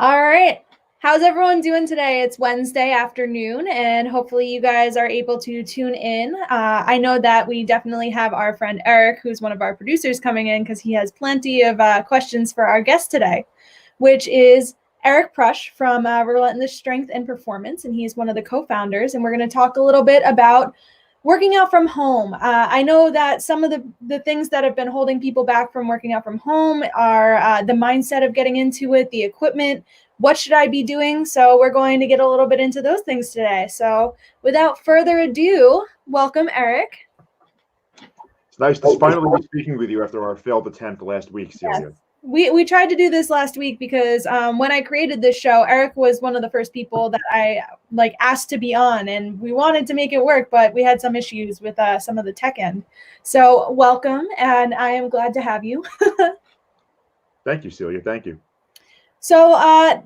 All right. How's everyone doing today? It's Wednesday afternoon, and hopefully you guys are able to tune in. I know that we definitely have our friend Eric, who's one of our producers, coming in because he has plenty of questions for our guest today, which is Eric Prush from Relentless Strength and Performance, and he's one of the co-founders, and we're going to talk a little bit about working out from home. I know that some of the things that have been holding people back from working out from home are the mindset of getting into it, the equipment, what should I be doing? So we're going to get a little bit into those things today. So without further ado, welcome, Eric. It's nice to finally be speaking with you after our failed attempt last week, Celia. Yes. We tried to do this last week because when I created this show, Eric was one of the first people that I asked to be on, and we wanted to make it work, but we had some issues with some of the tech end. So welcome, and I am glad to have you. Thank you, Celia. Thank you. So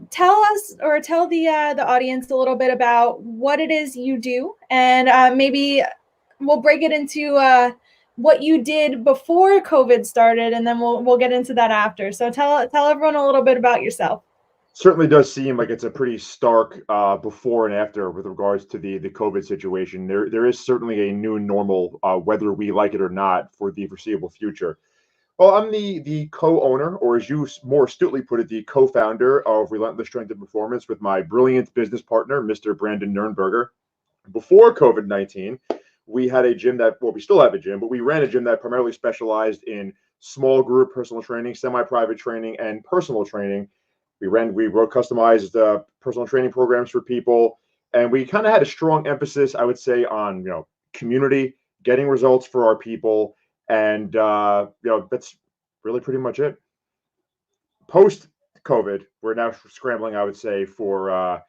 tell us, or tell the audience a little bit about what it is you do, and maybe we'll break it into what you did before COVID started, and then we'll get into that after. So tell everyone a little bit about yourself. Certainly does seem like it's a pretty stark before and after with regards to the COVID situation. There is certainly a new normal, whether we like it or not, for the foreseeable future. Well, I'm the co-owner, or as you more astutely put it, the co-founder of Relentless Strength and Performance with my brilliant business partner, Mr. Brandon Nurnberger. Before COVID-19, we had a gym we still have a gym, but we ran a gym that primarily specialized in small group personal training, semi-private training, and personal training. We wrote customized personal training programs for people, and we kind of had a strong emphasis, I would say, on community, getting results for our people. And that's really pretty much it. Post COVID, we're now scrambling, I would say, for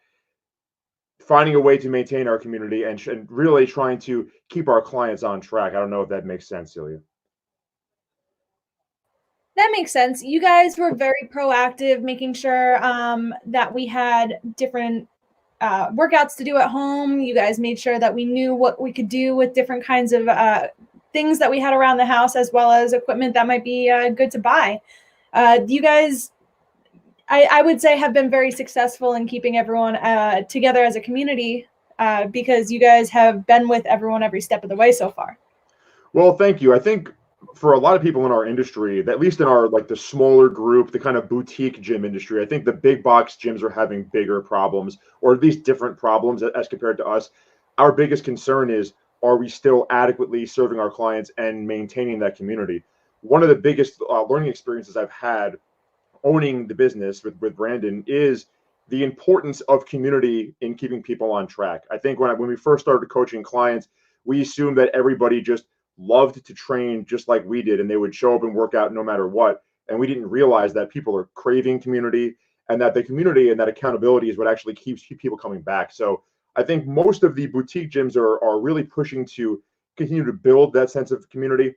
finding a way to maintain our community and really trying to keep our clients on track. I don't know if that makes sense, Celia. That makes sense. You guys were very proactive, making sure that we had different workouts to do at home. You guys made sure that we knew what we could do with different kinds of things that we had around the house, as well as equipment that might be good to buy. You guys, I would say, have been very successful in keeping everyone together as a community because you guys have been with everyone every step of the way so far. Well, thank you. I think for a lot of people in our industry, at least in our the smaller group, the kind of boutique gym industry, I think the big box gyms are having bigger problems, or at least different problems as compared to us. Our biggest concern is, are we still adequately serving our clients and maintaining that community? One of the biggest learning experiences I've had owning the business with Brandon is the importance of community in keeping people on track. I think when we first started coaching clients, we assumed that everybody just loved to train just like we did, and they would show up and work out no matter what. And we didn't realize that people are craving community, and that the community and that accountability is what actually keeps people coming back. So I think most of the boutique gyms are really pushing to continue to build that sense of community,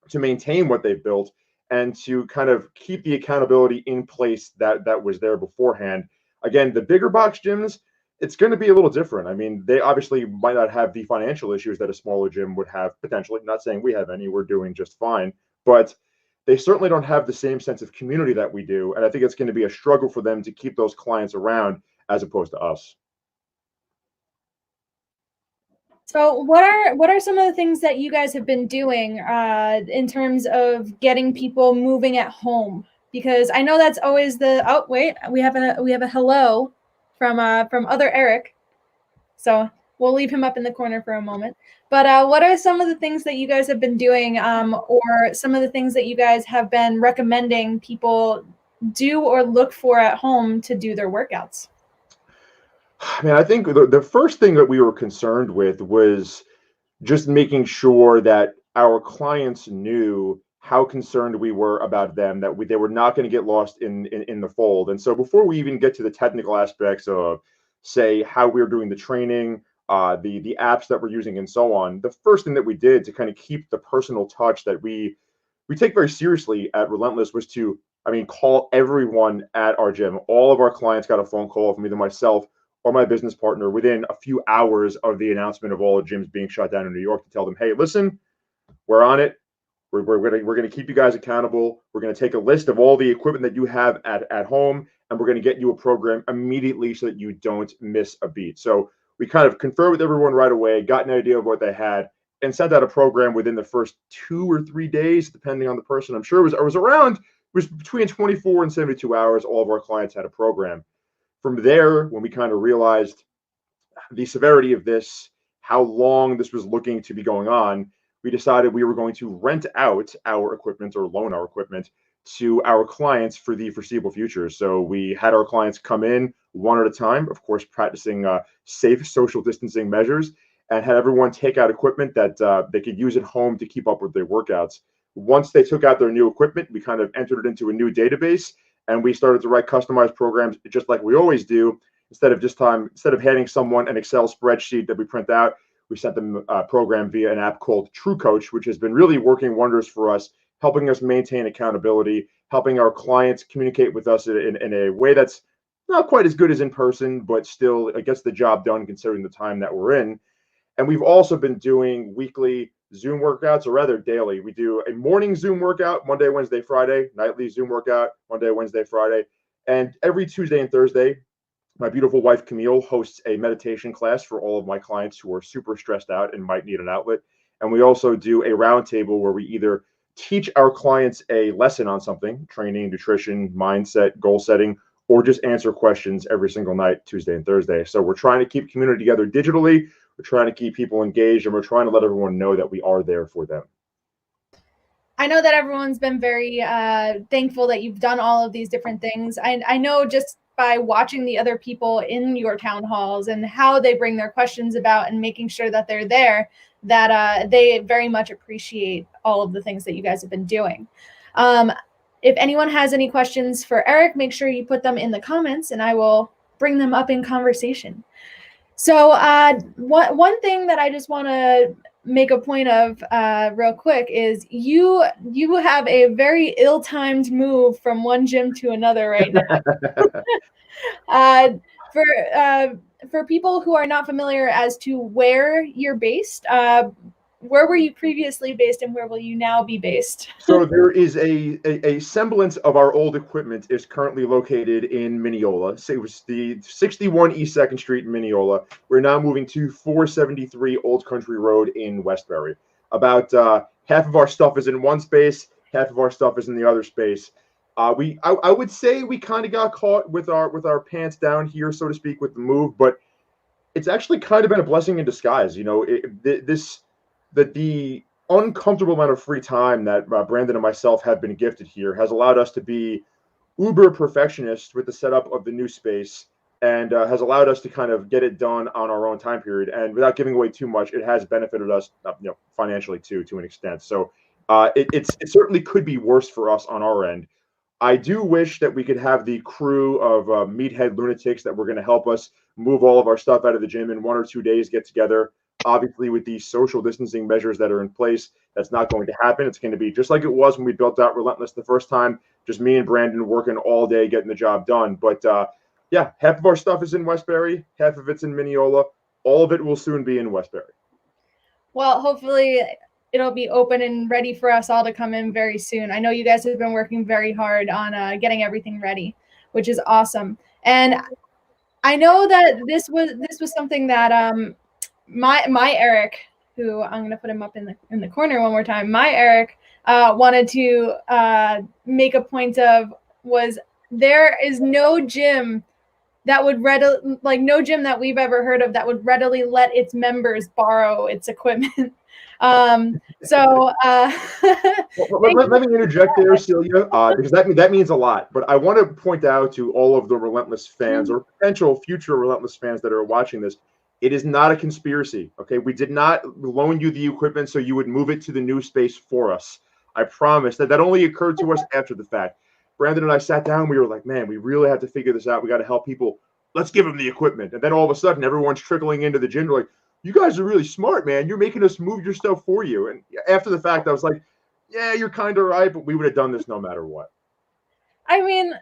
to maintain what they've built, and to kind of keep the accountability in place that was there beforehand. Again, the bigger box gyms, it's going to be a little different. I mean, they obviously might not have the financial issues that a smaller gym would have potentially. Not saying we have any, we're doing just fine, but they certainly don't have the same sense of community that we do. And I think it's going to be a struggle for them to keep those clients around as opposed to us. So what are some of the things that you guys have been doing in terms of getting people moving at home? Because I know that's always we have a hello from other Eric. So we'll leave him up in the corner for a moment. But what are some of the things that you guys have been doing, or some of the things that you guys have been recommending people do or look for at home to do their workouts? I mean, I think the first thing that we were concerned with was just making sure that our clients knew how concerned we were about them, that they were not going to get lost in the fold. And so before we even get to the technical aspects of, say, how we're doing the training, the apps that we're using and so on, the first thing that we did to kind of keep the personal touch that we take very seriously at Relentless was to, call everyone at our gym. All of our clients got a phone call from either myself or my business partner within a few hours of the announcement of all the gyms being shut down in New York to tell them, hey, listen, we're on it. We're gonna keep you guys accountable. We're gonna take a list of all the equipment that you have at home, and we're gonna get you a program immediately so that you don't miss a beat. So we kind of conferred with everyone right away, got an idea of what they had, and sent out a program within the first 2 or 3 days, depending on the person. I'm sure it was between 24 and 72 hours. All of our clients had a program. From there, when we kind of realized the severity of this, how long this was looking to be going on, we decided we were going to rent out our equipment or loan our equipment to our clients for the foreseeable future. So we had our clients come in one at a time, of course, practicing safe social distancing measures, and had everyone take out equipment that they could use at home to keep up with their workouts. Once they took out their new equipment, we kind of entered it into a new database, and we started to write customized programs just like we always do. Instead of handing someone an Excel spreadsheet that we print out, we sent them a program via an app called True Coach, which has been really working wonders for us, helping us maintain accountability, helping our clients communicate with us in a way that's not quite as good as in person, but still it gets the job done considering the time that we're in. And we've also been doing weekly Zoom workouts, or rather daily. We do a morning Zoom workout, Monday, Wednesday, Friday, nightly Zoom workout, Monday, Wednesday, Friday. And every Tuesday and Thursday, my beautiful wife, Camille, hosts a meditation class for all of my clients who are super stressed out and might need an outlet. And we also do a roundtable where we either teach our clients a lesson on something, training, nutrition, mindset, goal setting, or just answer questions every single night, Tuesday and Thursday. So we're trying to keep community together digitally. We're trying to keep people engaged, and we're trying to let everyone know that we are there for them. I know that everyone's been very thankful that you've done all of these different things. I know just by watching the other people in your town halls and how they bring their questions about and making sure that they're there, that they very much appreciate all of the things that you guys have been doing. If anyone has any questions for Eric, make sure you put them in the comments and I will bring them up in conversation. So one thing that I just want to make a point of real quick is you have a very ill-timed move from one gym to another right now. For people who are not familiar as to where you're based, where were you previously based and where will you now be based? So there is a semblance of our old equipment is currently located in Mineola. So it was the 61 East 2nd Street in Mineola. We're now moving to 473 Old Country Road in Westbury. About half of our stuff is in one space, half of our stuff is in the other space. I would say we kind of got caught with our pants down here, so to speak, with the move, but it's actually kind of been a blessing in disguise. You know, the uncomfortable amount of free time that Brandon and myself have been gifted here has allowed us to be uber perfectionists with the setup of the new space, and has allowed us to kind of get it done on our own time period. And without giving away too much, it has benefited us, financially too, to an extent. So it certainly could be worse for us on our end. I do wish that we could have the crew of meathead lunatics that were going to help us move all of our stuff out of the gym in 1 or 2 days, get together. Obviously, with these social distancing measures that are in place, that's not going to happen. It's going to be just like it was when we built out Relentless the first time, just me and Brandon working all day, getting the job done. But yeah, half of our stuff is in Westbury, half of it's in Mineola. All of it will soon be in Westbury. Well, hopefully it'll be open and ready for us all to come in very soon. I know you guys have been working very hard on getting everything ready, which is awesome. And I know that this was something that my Eric, who I'm going to put him up in the corner one more time. My Eric wanted to make a point of was there is no gym that would no gym that we've ever heard of that would readily let its members borrow its equipment. Well, let me interject there, Celia, because that means a lot. But I want to point out to all of the Relentless fans or potential future Relentless fans that are watching this, it is not a conspiracy, okay? We did not loan you the equipment so you would move it to the new space for us. I promise that only occurred to us after the fact. Brandon and I sat down, we were like, man, we really have to figure this out. We got to help people. Let's give them the equipment. And then all of a sudden, everyone's trickling into the gym. They're like, you guys are really smart, man. You're making us move your stuff for you. And after the fact, I was like, yeah, you're kind of right, but we would have done this no matter what. I mean,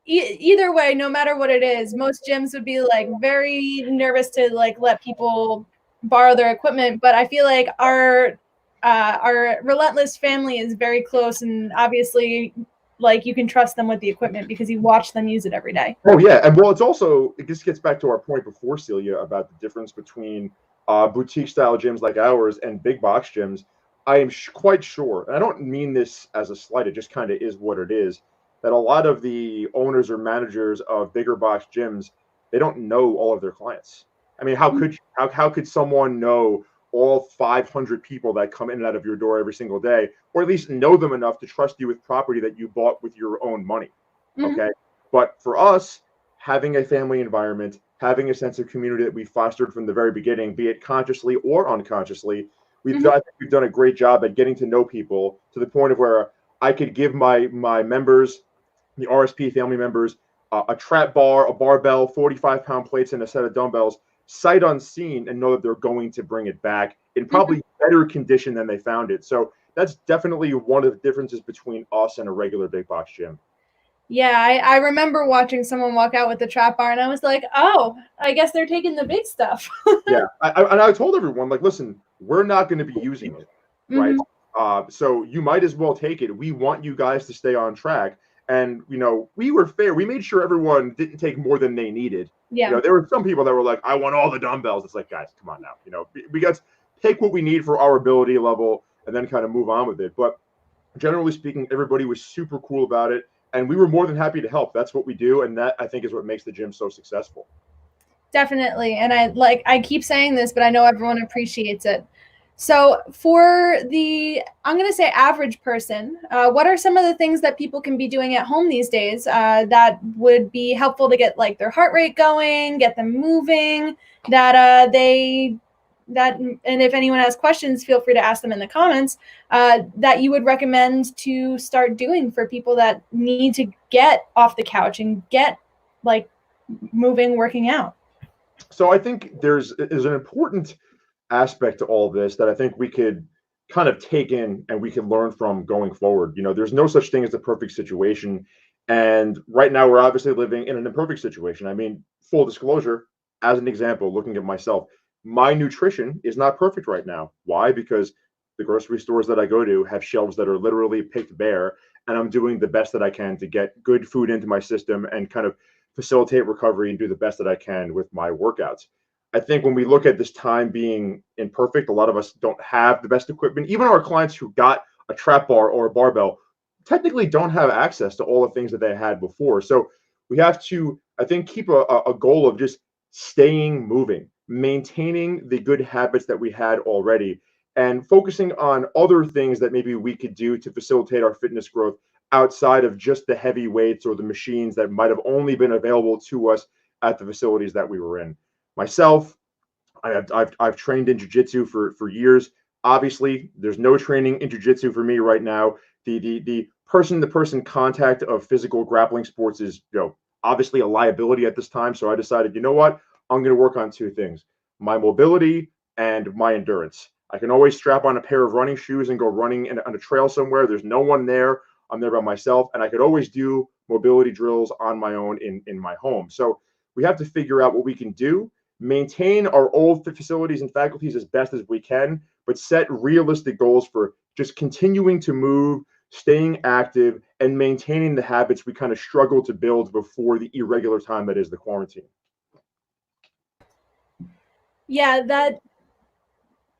either way, no matter what it is, most gyms would be like very nervous to like let people borrow their equipment. But I feel like our our Relentless family is very close, and obviously, like, you can trust them with the equipment because you watch them use it every day. Oh yeah, and well, it just gets back to our point before, Celia, about the difference between boutique style gyms like ours and big box gyms. I am quite sure, and I don't mean this as a slight, it just kind of is what it is, that a lot of the owners or managers of bigger box gyms, they don't know all of their clients. I mean, how could someone know all 500 people that come in and out of your door every single day, or at least know them enough to trust you with property that you bought with your own money? Okay. But for us, having a family environment, having a sense of community that we fostered from the very beginning, be it consciously or unconsciously, we've done a great job at getting to know people to the point of where I could give my members, the RSP family members, a trap bar, a barbell, 45-pound plates, and a set of dumbbells, sight unseen, and know that they're going to bring it back in probably better condition than they found it. So that's definitely one of the differences between us and a regular big box gym. Yeah, I remember watching someone walk out with the trap bar, and I was like, oh, I guess they're taking the big stuff. Yeah, I told everyone, like, listen, we're not going to be using it, right? So you might as well take it. We want you guys to stay on track. And, we were fair. We made sure everyone didn't take more than they needed. Yeah. There were some people that were like, I want all the dumbbells. It's like, guys, come on now. We got to take what we need for our ability level and then kind of move on with it. But generally speaking, everybody was super cool about it. And we were more than happy to help. That's what we do. And that, I think, is what makes the gym so successful. Definitely. And I keep saying this, but I know everyone appreciates it. So for I'm going to say average person, what are some of the things that people can be doing at home these days that would be helpful to get like their heart rate going, get them moving, and if anyone has questions, feel free to ask them in the comments, that you would recommend to start doing for people that need to get off the couch and get like moving, working out? So I think there's an important aspect to all this that I think we could kind of take in and we can learn from going forward. There's no such thing as the perfect situation. And right now we're obviously living in an imperfect situation. I mean, full disclosure, as an example, looking at myself, my nutrition is not perfect right now. Why? Because the grocery stores that I go to have shelves that are literally picked bare, and I'm doing the best that I can to get good food into my system and kind of facilitate recovery and do the best that I can with my workouts. I think when we look at this time being imperfect, a lot of us don't have the best equipment. Even our clients who got a trap bar or a barbell technically don't have access to all the things that they had before. So we have to, I think, keep a goal of just staying moving, maintaining the good habits that we had already, and focusing on other things that maybe we could do to facilitate our fitness growth outside of just the heavy weights or the machines that might have only been available to us at the facilities that we were in. Myself, I've trained in jiu-jitsu for years. Obviously, there's no training in jiu-jitsu for me right now. The person-to-person contact of physical grappling sports is obviously a liability at this time. So I decided, you know what? I'm going to work on two things: my mobility and my endurance. I can always strap on a pair of running shoes and go running on a trail somewhere. There's no one there. I'm there by myself, and I could always do mobility drills on my own in my home. So we have to figure out what we can do, maintain our old facilities and faculties as best as we can, but set realistic goals for just continuing to move, staying active, and maintaining the habits we kind of struggle to build before the irregular time that is the quarantine. Yeah,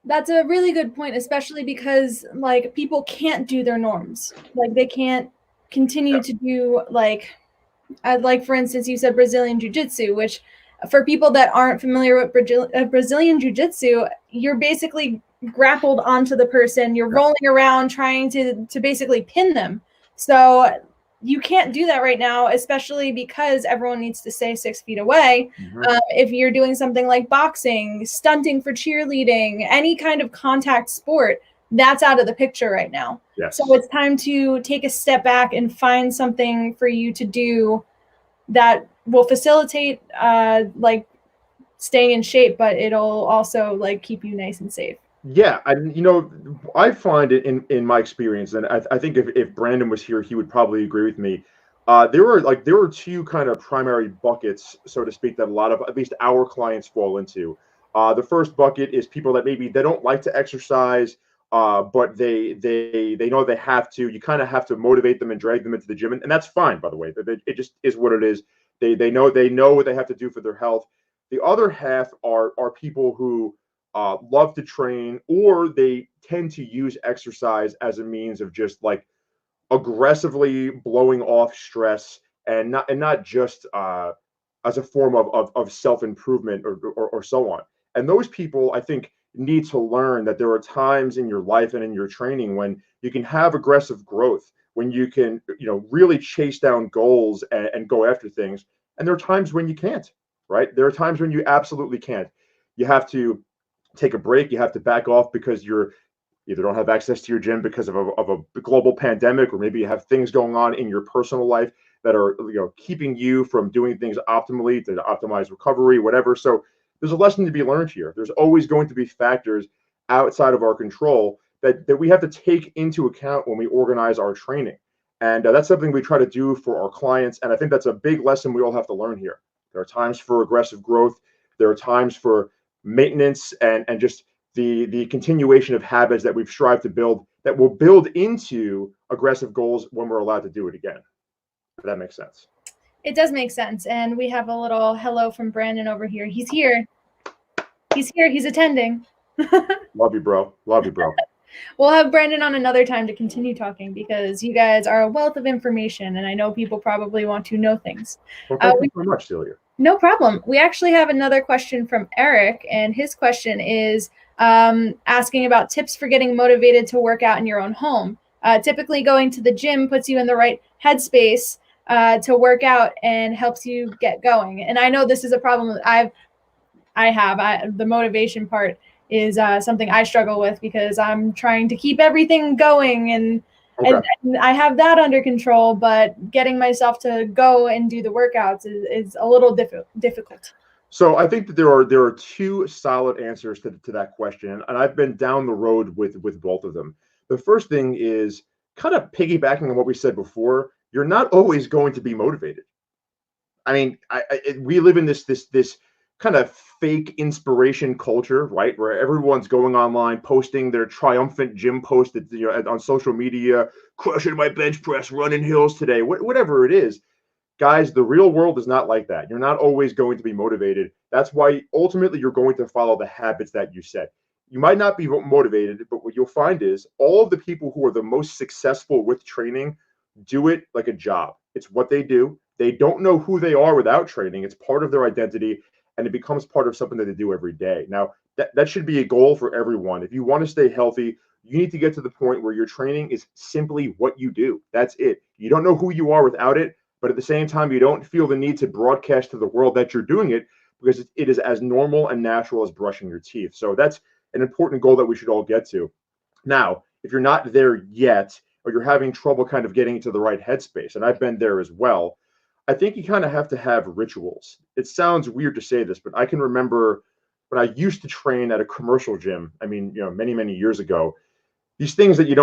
that's a really good point, especially because like people can't do their norms. Like they can't continue to do like for instance, you said Brazilian Jiu-Jitsu, which for people that aren't familiar with Brazilian Jiu-Jitsu, you're basically grappled onto the person. You're rolling around trying to basically pin them. So you can't do that right now, especially because everyone needs to stay 6 feet away. If you're doing something like boxing, stunting for cheerleading, any kind of contact sport, that's out of the picture right now. Yes. So it's time to take a step back and find something for you to do that will facilitate like staying in shape, but it'll also like keep you nice and safe. Yeah, I find it in my experience, and I think if Brandon was here, he would probably agree with me. There were two kind of primary buckets, so to speak, that a lot of at least our clients fall into. The first bucket is people that maybe they don't like to exercise. but they know they have to. You kind of have to motivate them and drag them into the gym, and that's fine. By the way, it just is what it is. They know what they have to do for their health. The other half are people who love to train, or they tend to use exercise as a means of just like aggressively blowing off stress, and not just as a form of self improvement or so on. And those people, I think, need to learn that there are times in your life and in your training when you can have aggressive growth, when you can really chase down goals and go after things. And there are times when you can't, right? There are times when you absolutely can't. You have to take a break. You have to back off because you're either don't have access to your gym because of a global pandemic, or maybe you have things going on in your personal life that are keeping you from doing things optimally to optimize recovery, whatever. So there's a lesson to be learned here. There's always going to be factors outside of our control that we have to take into account when we organize our training. And that's something we try to do for our clients. And I think that's a big lesson we all have to learn here. There are times for aggressive growth. There are times for maintenance and just the continuation of habits that we've strived to build that will build into aggressive goals when we're allowed to do it again. If that makes sense. It does make sense. And we have a little hello from Brandon over here. He's here. He's here. He's attending. Love you, bro. Love you, bro. We'll have Brandon on another time to continue talking because you guys are a wealth of information, and I know people probably want to know things. Well, thank you so much, Celia. No problem. We actually have another question from Eric, and his question is asking about tips for getting motivated to work out in your own home. Typically, going to the gym puts you in the right headspace to work out and helps you get going. And I know this is a problem that I have. The motivation part is something I struggle with because I'm trying to keep everything going and I have that under control, but getting myself to go and do the workouts is a little difficult. So I think that there are two solid answers to that question, and I've been down the road with both of them. The first thing is kind of piggybacking on what we said before. You're not always going to be motivated. I mean, we live in this kind of fake inspiration culture, right? Where everyone's going online, posting their triumphant gym post on social media, crushing my bench press, running hills today, whatever it is. Guys, the real world is not like that. You're not always going to be motivated. That's why ultimately you're going to follow the habits that you set. You might not be motivated, but what you'll find is all of the people who are the most successful with training do it like a job. It's what they do. They don't know who they are without training. It's part of their identity, and it becomes part of something that they do every day. Now, that should be a goal for everyone. If you want to stay healthy, you need to get to the point where your training is simply what you do. That's it. You don't know who you are without it, but at the same time, you don't feel the need to broadcast to the world that you're doing it because it is as normal and natural as brushing your teeth. So that's an important goal that we should all get to. Now, if you're not there yet, or you're having trouble kind of getting into the right headspace, and I've been there as well, I think you kind of have to have rituals. It sounds weird to say this, but I can remember when I used to train at a commercial gym, I mean, many, many years ago, these things that you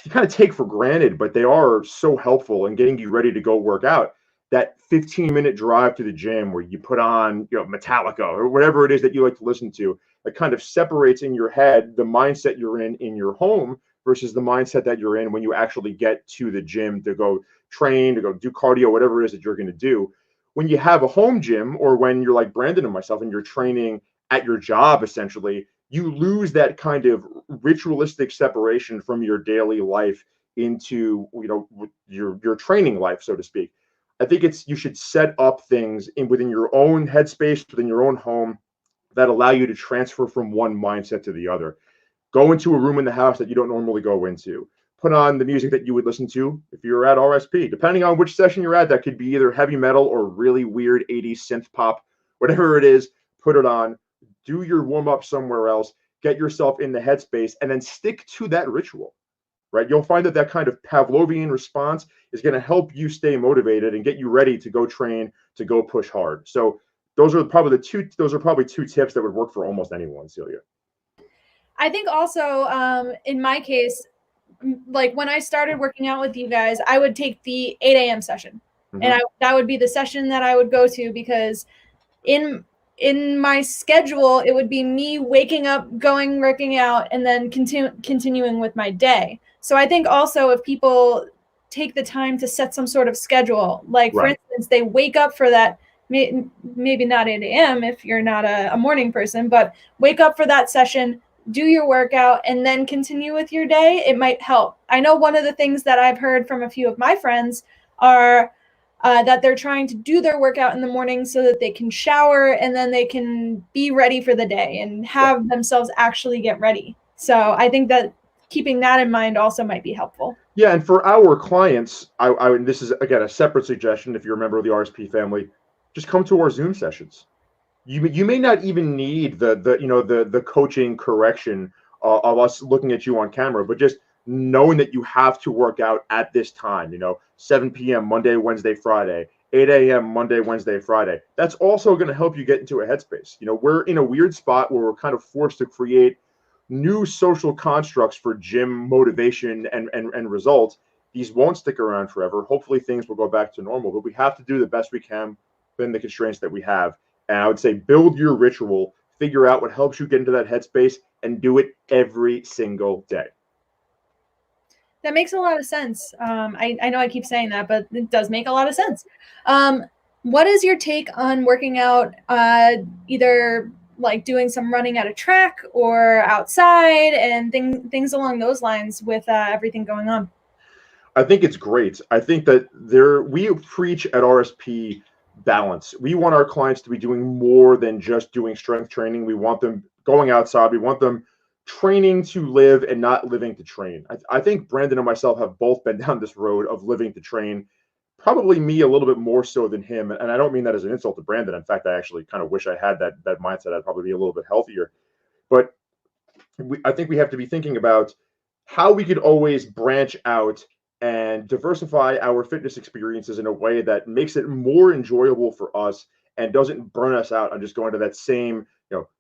kind of take for granted, but they are so helpful in getting you ready to go work out. That 15-minute drive to the gym where you put on, Metallica or whatever it is that you like to listen to, that kind of separates in your head the mindset you're in your home versus the mindset that you're in when you actually get to the gym to go train, to go do cardio, whatever it is that you're going to do. When you have a home gym, or when you're like Brandon and myself and you're training at your job, essentially, you lose that kind of ritualistic separation from your daily life into your training life, so to speak. I think you should set up things within your own headspace, within your own home, that allow you to transfer from one mindset to the other. Go into a room in the house that you don't normally go into. Put on the music that you would listen to if you're at RSP. Depending on which session you're at, that could be either heavy metal or really weird 80s synth pop. Whatever it is, put it on. Do your warm-up somewhere else. Get yourself in the headspace, and then stick to that ritual, right? You'll find that kind of Pavlovian response is going to help you stay motivated and get you ready to go train, to go push hard. So those are probably two tips that would work for almost anyone, Celia. I think also in my case, like when I started working out with you guys, I would take the 8 a.m. session. Mm-hmm. And that would be the session that I would go to because in my schedule, it would be me waking up, going, working out, and then continuing with my day. So I think also if people take the time to set some sort of schedule, like for instance, they wake up for that, maybe not 8 a.m. if you're not a morning person, but wake up for that session, do your workout, and then continue with your day, it might help. I know one of the things that I've heard from a few of my friends are that they're trying to do their workout in the morning so that they can shower and then they can be ready for the day and have themselves actually get ready. So I think that keeping that in mind also might be helpful. Yeah, and for our clients, and this is again a separate suggestion. If you're a member of the RSP family, just come to our Zoom sessions. You may not even need the coaching correction of us looking at you on camera, but just knowing that you have to work out at this time. 7 p.m. Monday, Wednesday, Friday, 8 a.m. Monday, Wednesday, Friday. That's also going to help you get into a headspace. We're in a weird spot where we're kind of forced to create new social constructs for gym motivation and results. These won't stick around forever. Hopefully things will go back to normal, but we have to do the best we can within the constraints that we have. And I would say build your ritual, figure out what helps you get into that headspace, and do it every single day. That makes a lot of sense. I know I keep saying that, but it does make a lot of sense. What is your take on working out, either like doing some running at a track or outside and things along those lines with everything going on? I think it's great. I think that we preach at RSP balance. We want our clients to be doing more than just doing strength training. We want them going outside. We want them training to live and not living to train. I think Brandon and myself have both been down this road of living to train. Probably me a little bit more so than him. And I don't mean that as an insult to Brandon. In fact, I actually kind of wish I had that mindset. I'd probably be a little bit healthier. But I think we have to be thinking about how we could always branch out and diversify our fitness experiences in a way that makes it more enjoyable for us and doesn't burn us out on just going to that same,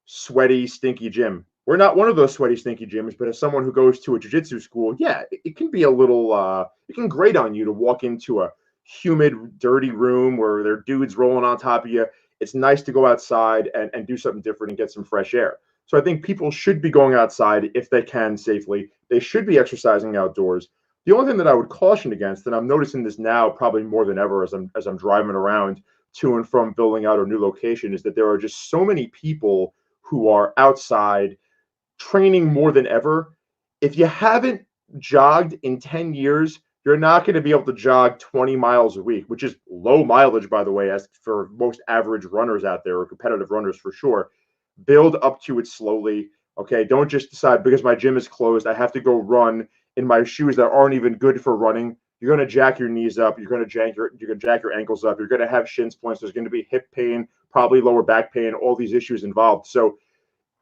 sweaty, stinky gym. We're not one of those sweaty, stinky gyms, but as someone who goes to a jiu-jitsu school, yeah, it can be a little, it can grate on you to walk into a humid, dirty room where there are dudes rolling on top of you. It's nice to go outside and do something different and get some fresh air. So I think people should be going outside if they can safely. They should be exercising outdoors. The only thing that I would caution against, and I'm noticing this now probably more than ever as I'm driving around to and from building out a new location, is that there are just so many people who are outside training more than ever. If you haven't jogged in 10 years, you're not going to be able to jog 20 miles a week, which is low mileage, by the way, as for most average runners out there, or competitive runners for sure. Build up to it slowly. Okay, don't just decide because my gym is closed, I have to go run in my shoes that aren't even good for running. You're going to jack your knees up. You're going to jack your ankles up. You're going to have shin splints. There's going to be hip pain, probably lower back pain, all these issues involved. So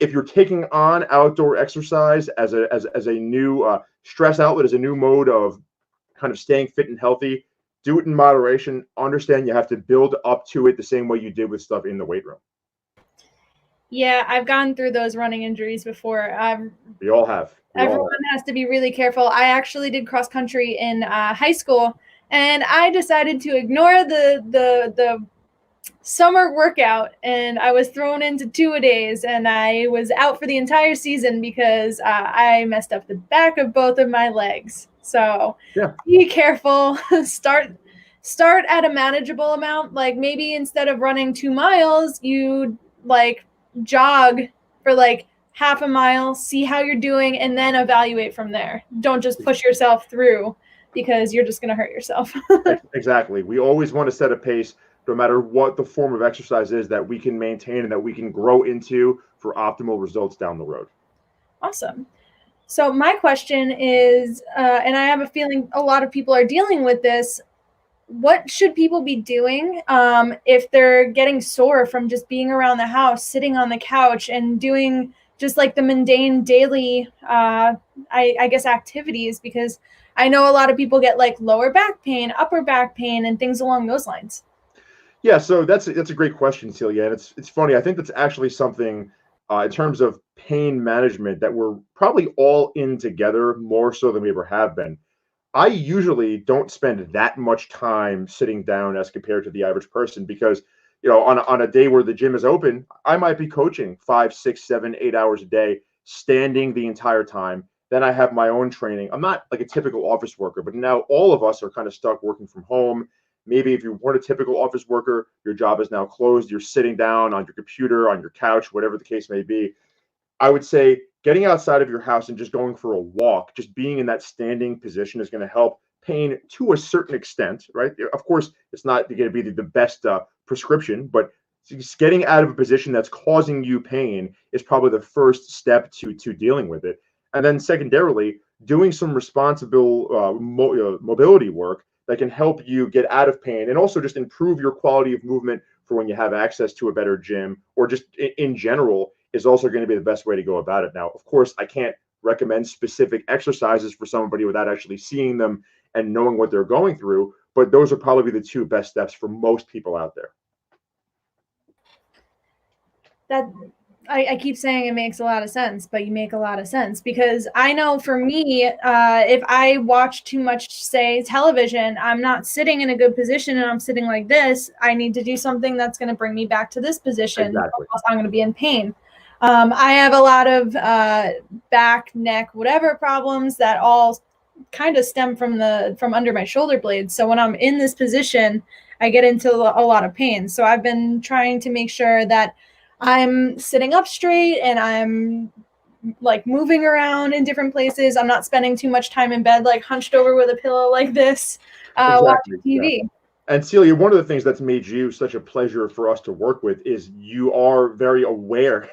if you're taking on outdoor exercise as a new stress outlet, as a new mode of kind of staying fit and healthy, do it in moderation. Understand you have to build up to it the same way you did with stuff in the weight room. Yeah, I've gone through those running injuries before. We all have. Everyone has to be really careful. I actually did cross country in high school, and I decided to ignore the summer workout, and I was thrown into 2-a-days, and I was out for the entire season because I messed up the back of both of my legs. So Be careful. Start at a manageable amount. Like maybe instead of running 2 miles, you jog for half a mile, see how you're doing, and then evaluate from there. Don't just push yourself through because you're just going to hurt yourself. Exactly. We always want to set a pace, no matter what the form of exercise is, that we can maintain and that we can grow into for optimal results down the road. Awesome. So my question is, and I have a feeling a lot of people are dealing with this, what should people be doing if they're getting sore from just being around the house, sitting on the couch and doing just the mundane daily, I guess, activities? Because I know a lot of people get lower back pain, upper back pain, and things along those lines. Yeah, so that's a great question, Celia, and it's funny. I think that's actually something in terms of pain management that we're probably all in together more so than we ever have been. I usually don't spend that much time sitting down as compared to the average person because on a day where the gym is open, I might be coaching 5, 6, 7, 8 hours a day, standing the entire time. Then I have my own training. I'm not like a typical office worker, but now all of us are kind of stuck working from home. Maybe if you weren't a typical office worker, your job is now closed. You're sitting down on your computer, on your couch, whatever the case may be. I would say getting outside of your house and just going for a walk, just being in that standing position is going to help pain to a certain extent, right? Of course, it's not going to be the best prescription, but just getting out of a position that's causing you pain is probably the first step to dealing with it. And then secondarily, doing some responsible mobility work that can help you get out of pain and also just improve your quality of movement for when you have access to a better gym or just in general is also going to be the best way to go about it. Now, of course, I can't recommend specific exercises for somebody without actually seeing them and knowing what they're going through, but those are probably the two best steps for most people out there. That I keep saying it makes a lot of sense, but you make a lot of sense because I know for me, if I watch too much, say, television, I'm not sitting in a good position and I'm sitting like this. I need to do something that's going to bring me back to this position. Exactly. Or else I'm going to be in pain. I have a lot of back, neck, whatever problems that all kind of stem from under my shoulder blades. So when I'm in this position, I get into a lot of pain. So I've been trying to make sure that I'm sitting up straight and I'm like moving around in different places. I'm not spending too much time in bed, like hunched over with a pillow like this, watching TV. Yeah. And Celia, one of the things that's made you such a pleasure for us to work with is you are very aware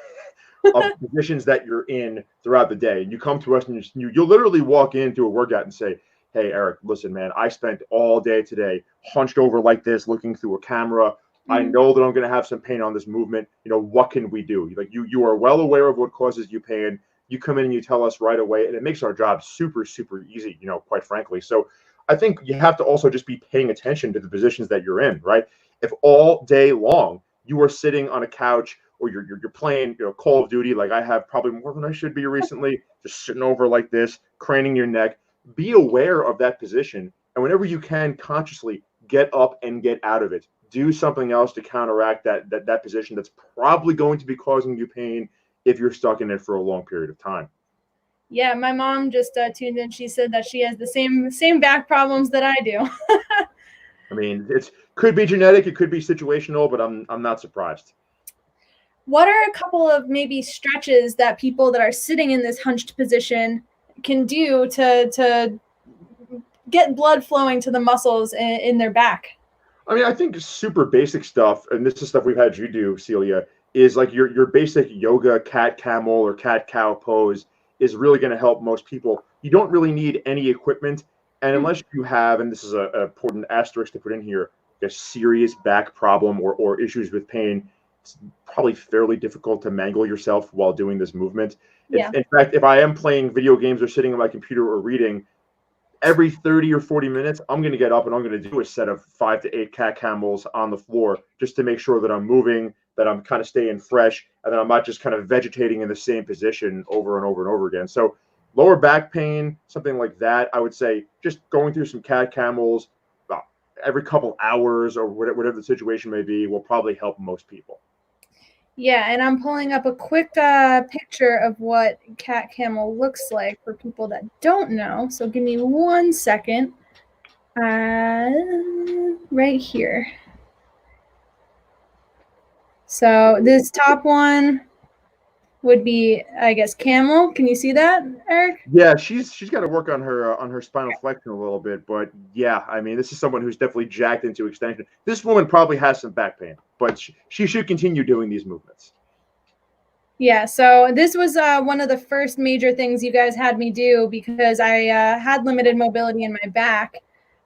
of positions that you're in throughout the day. And you come to us and you'll literally walk into a workout and say, hey, Eric, listen, man, I spent all day today hunched over like this, looking through a camera. I know that I'm going to have some pain on this movement. What can we do? Like you are well aware of what causes you pain. You come in and you tell us right away, and it makes our job super, super easy, quite frankly. So I think you have to also just be paying attention to the positions that you're in, right? If all day long you are sitting on a couch or you're playing, Call of Duty, like I have probably more than I should be recently, just sitting over like this, craning your neck, be aware of that position. And whenever you can, consciously get up and get out of it. Do something else to counteract that position that's probably going to be causing you pain if you're stuck in it for a long period of time. Yeah, my mom just tuned in. She said that she has the same back problems that I do. I mean, it could be genetic, it could be situational, but I'm not surprised. What are a couple of maybe stretches that people that are sitting in this hunched position can do to get blood flowing to the muscles in their back? I mean, I think super basic stuff, and this is stuff we've had you do, Celia, is like your basic yoga cat camel or cat cow pose is really going to help most people. You don't really need any equipment, and unless you have, and this is an important asterisk to put in here, a serious back problem or issues with pain, it's probably fairly difficult to mangle yourself while doing this movement. Yeah. In fact, if I am playing video games or sitting on my computer or reading, every 30 or 40 minutes, I'm going to get up and I'm going to do a set of 5 to 8 cat camels on the floor just to make sure that I'm moving, that I'm kind of staying fresh, and that I'm not just kind of vegetating in the same position over and over and over again. So lower back pain, something like that, I would say just going through some cat camels every couple hours or whatever the situation may be will probably help most people. Yeah, and I'm pulling up a quick picture of what cat camel looks like for people that don't know. So give me 1 second. Right here. So this top one would be, I guess, camel. Can you see that, Eric? Yeah, she's got to work on her spinal flexion a little bit, but yeah, I mean, this is someone who's definitely jacked into extension. This woman probably has some back pain, but she should continue doing these movements. Yeah, so this was one of the first major things you guys had me do because I had limited mobility in my back.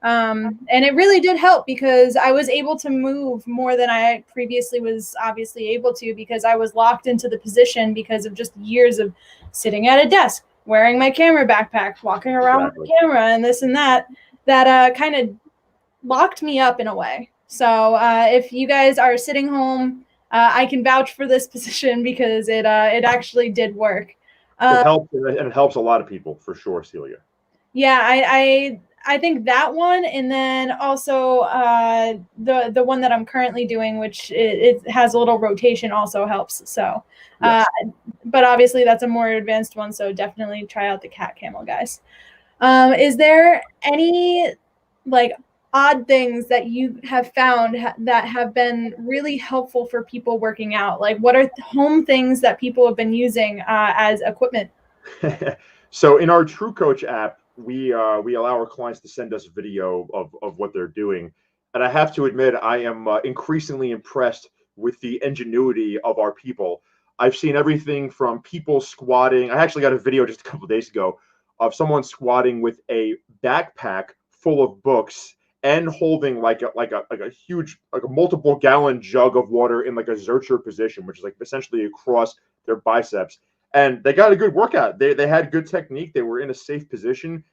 And it really did help because I was able to move more than I previously was obviously able to because I was locked into the position because of just years of sitting at a desk, wearing my camera backpack, walking around with the camera and this and that kind of locked me up in a way. So if you guys are sitting home, I can vouch for this position because it actually did work. It helps, and it helps a lot of people for sure, Celia. Yeah, I think that one, and then also the one that I'm currently doing, which it has a little rotation, also helps. So, Yes. but obviously that's a more advanced one. So definitely try out the cat camel, guys. Is there any like odd things that you have found that have been really helpful for people working out? Like, what are home things that people have been using as equipment? So in our True Coach app, we allow our clients to send us video of what they're doing, and I have to admit I am increasingly impressed with the ingenuity of our people. I've seen everything from people squatting. I actually got a video just a couple of days ago of someone squatting with a backpack full of books and holding like a huge, like a multiple gallon jug of water in like a Zercher position, which is like essentially across their biceps. And they got a good workout. They had good technique. They were in a safe position.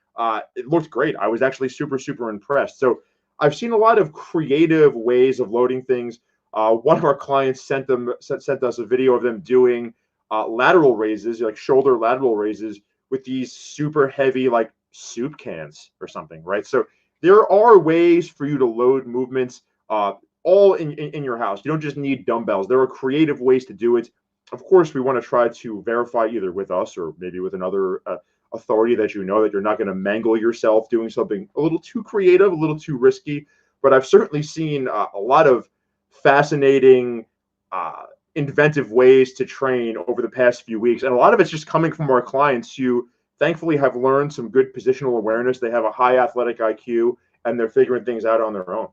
It looked great. I was actually super impressed. So I've seen a lot of creative ways of loading things. One of our clients sent us a video of them doing lateral raises, like shoulder lateral raises, with these super heavy like soup cans or something, right? So there are ways for you to load movements all in your house. You don't just need dumbbells. There are creative ways to do it. Of course, we want to try to verify either with us or maybe with another authority that you know that you're not going to mangle yourself doing something a little too creative, a little too risky. But I've certainly seen a lot of fascinating, inventive ways to train over the past few weeks. And a lot of it's just coming from our clients who thankfully have learned some good positional awareness. They have a high athletic IQ and they're figuring things out on their own.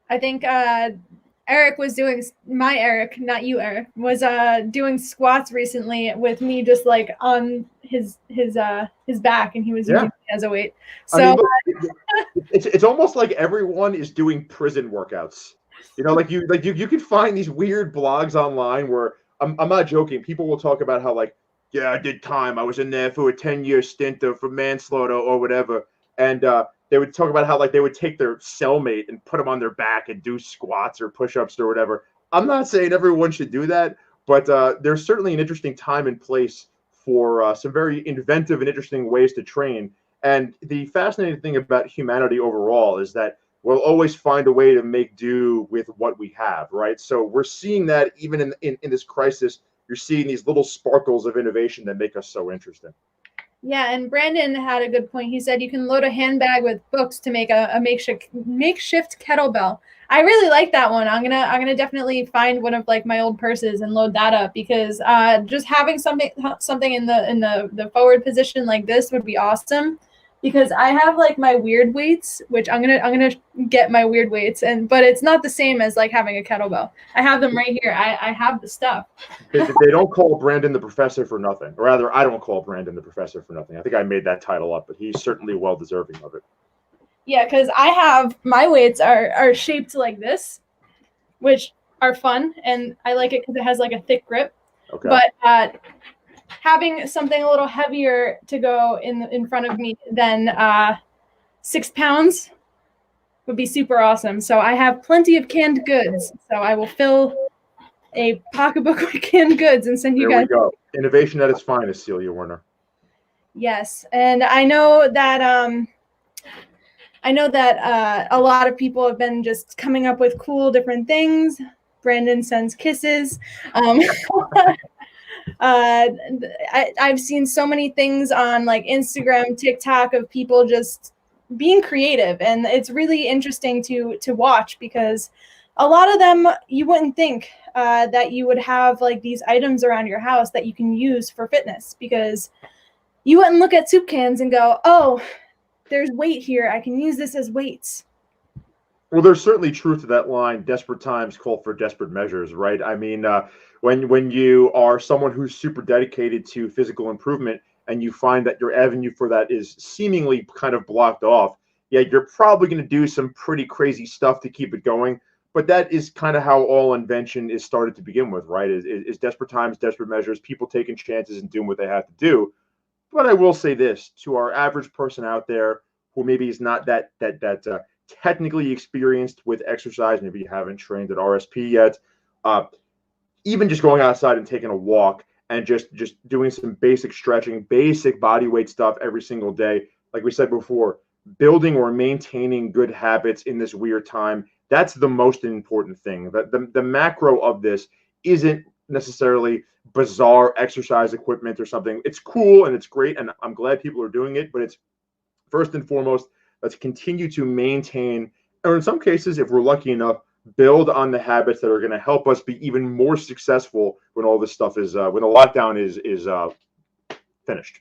I think Eric was doing, my Eric, not you, Eric, was doing squats recently with me just like on his back, and he was using it as a weight. So I mean, look, it's almost like everyone is doing prison workouts. You know, you can find these weird blogs online where I'm not joking. People will talk about how like, yeah, I did time. I was in there for a 10-year stint for manslaughter or whatever, and they would talk about how like they would take their cellmate and put them on their back and do squats or push-ups or whatever. I'm not saying everyone should do that, but there's certainly an interesting time and place for some very inventive and interesting ways to train. And the fascinating thing about humanity overall is that we'll always find a way to make do with what we have, right? So we're seeing that even in this crisis, you're seeing these little sparkles of innovation that make us so interesting. Yeah, and Brandon had a good point. He said you can load a handbag with books to make a makeshift kettlebell. I really like that one. I'm gonna definitely find one of like my old purses and load that up, because just having something in the forward position like this would be awesome. Because I have like my weird weights, which I'm gonna get my weird weights, but it's not the same as like having a kettlebell. I have them right here. I have the stuff. They don't call Brandon the professor for nothing. Or rather, I don't call Brandon the professor for nothing. I think I made that title up, but he's certainly well deserving of it. Yeah, because I have my weights are shaped like this, which are fun, and I like it because it has like a thick grip. Okay. But having something a little heavier to go in front of me than 6 pounds would be super awesome. So I have plenty of canned goods. So I will fill a pocketbook with canned goods and send you guys. There we go. Innovation at its finest, Celia Werner. Yes, and I know that a lot of people have been just coming up with cool different things. Brandon sends kisses. I've seen so many things on like Instagram, TikTok of people just being creative, and it's really interesting to watch, because a lot of them you wouldn't think that you would have like these items around your house that you can use for fitness, because you wouldn't look at soup cans and go, oh, there's weight here, I can use this as weights. Well, there's certainly truth to that line. Desperate times call for desperate measures, right? I mean, when you are someone who's super dedicated to physical improvement and you find that your avenue for that is seemingly kind of blocked off, yeah, you're probably going to do some pretty crazy stuff to keep it going. But that is kind of how all invention is started to begin with, right? Is desperate times, desperate measures, people taking chances and doing what they have to do. But I will say this to our average person out there who maybe is not that technically experienced with exercise, maybe you haven't trained at RSP yet, even just going outside and taking a walk and just doing some basic stretching, basic body weight stuff every single day, like we said before, building or maintaining good habits in this weird time, that's the most important thing. The macro of this isn't necessarily bizarre exercise equipment or something. It's cool and it's great, and I'm glad people are doing it, but it's first and foremost, let's continue to maintain, or in some cases, if we're lucky enough, build on the habits that are going to help us be even more successful when all this stuff is, when the lockdown is finished.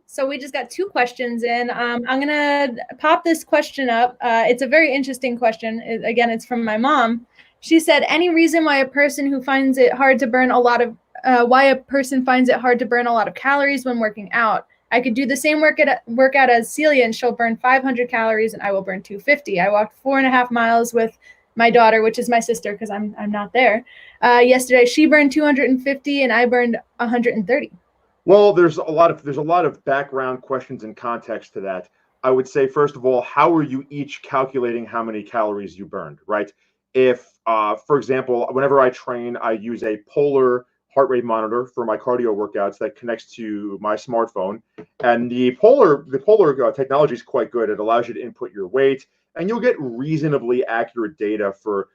So we just got 2 questions in. I'm going to pop this question up. It's a very interesting question. Again, it's from my mom. She said, any reason why a person who finds it hard to burn a lot of calories when working out? I could do the same workout as Celia, and she'll burn 500 calories, and I will burn 250. I walked 4.5 miles with my daughter, which is my sister, because I'm not there. Yesterday, she burned 250, and I burned 130. Well, there's a lot of background questions and context to that. I would say, first of all, how are you each calculating how many calories you burned, right? If, for example, whenever I train, I use a polar heart rate monitor for my cardio workouts that connects to my smartphone, and the polar technology is quite good. It allows you to input your weight, and you'll get reasonably accurate data for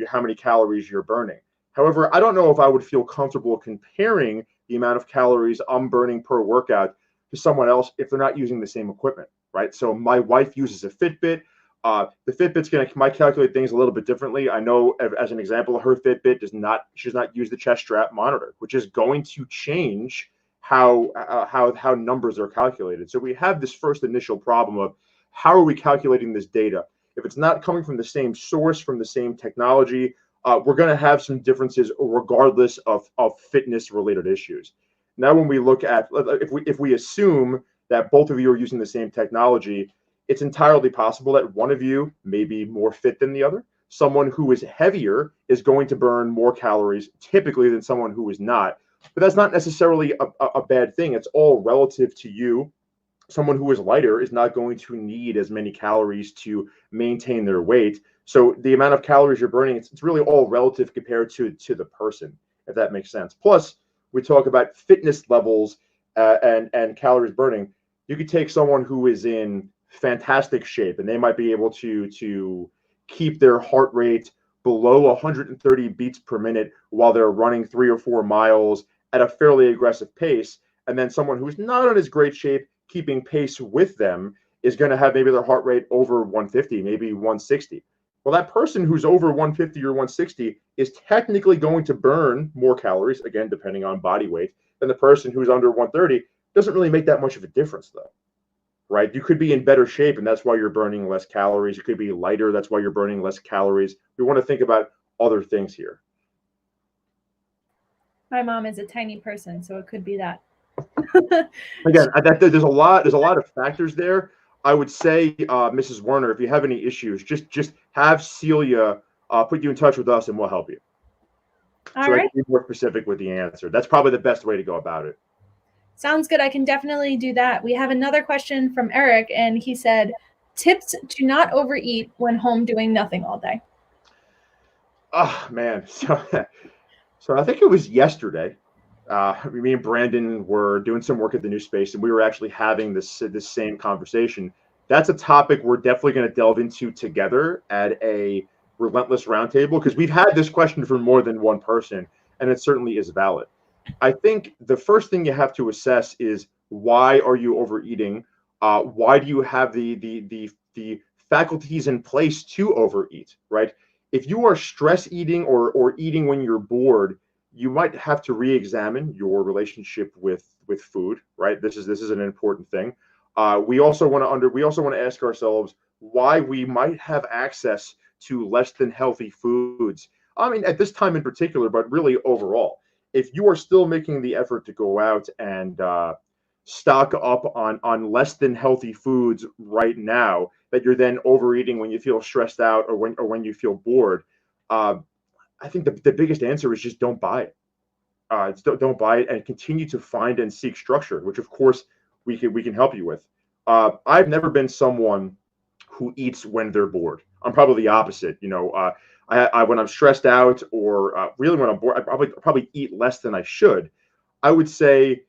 how many calories you're burning. However, I don't know if I would feel comfortable comparing the amount of calories I'm burning per workout to someone else if they're not using the same equipment, right? So my wife uses a Fitbit. The Fitbit's might calculate things a little bit differently. I know, as an example, her Fitbit does not use the chest strap monitor, which is going to change how numbers are calculated. So we have this first initial problem of how are we calculating this data? If it's not coming from the same source, from the same technology, we're going to have some differences regardless of fitness related issues. Now, when we look at, if we assume that both of you are using the same technology, it's entirely possible that one of you may be more fit than the other. Someone who is heavier is going to burn more calories typically than someone who is not. But that's not necessarily a bad thing. It's all relative to you. Someone who is lighter is not going to need as many calories to maintain their weight. So the amount of calories you're burning, it's really all relative compared to the person, if that makes sense. Plus, we talk about fitness levels and calories burning. You could take someone who is in fantastic shape, and they might be able to keep their heart rate below 130 beats per minute while they're running 3 or 4 miles at a fairly aggressive pace. And then someone who's not in as great shape, keeping pace with them, is going to have maybe their heart rate over 150, maybe 160. Well, that person who's over 150 or 160 is technically going to burn more calories, again, depending on body weight, than the person who's under 130. Doesn't really make that much of a difference, though, right? You could be in better shape, and that's why you're burning less calories. You could be lighter. That's why you're burning less calories. We want to think about other things here. My mom is a tiny person, so it could be that. Again, there's a lot of factors there. I would say, Mrs. Werner, if you have any issues, just have Celia put you in touch with us, and we'll help you. All right. I can be more specific with the answer. That's probably the best way to go about it. Sounds good. I can definitely do that. We have another question from Eric, and he said, tips to not overeat when home doing nothing all day. Oh, man. So I think it was yesterday. Me and Brandon were doing some work at the new space, and we were actually having this same conversation. That's a topic we're definitely going to delve into together at a Relentless Roundtable, because we've had this question from more than one person, and it certainly is valid. I think the first thing you have to assess is, why are you overeating? Why do you have the faculties in place to overeat, right? If you are stress eating or eating when you're bored, you might have to re-examine your relationship with food, right? This is an important thing. We also want to ask ourselves why we might have access to less than healthy foods. I mean, at this time in particular, but really overall. If you are still making the effort to go out and stock up on less than healthy foods right now, that you're then overeating when you feel stressed out or when you feel bored, I think the biggest answer is just don't buy it. Don't buy it, and continue to find and seek structure, which of course we can help you with. I've never been someone who eats when they're bored. I'm probably the opposite. I when I'm stressed out or really when I'm bored, I probably eat less than I should. I would say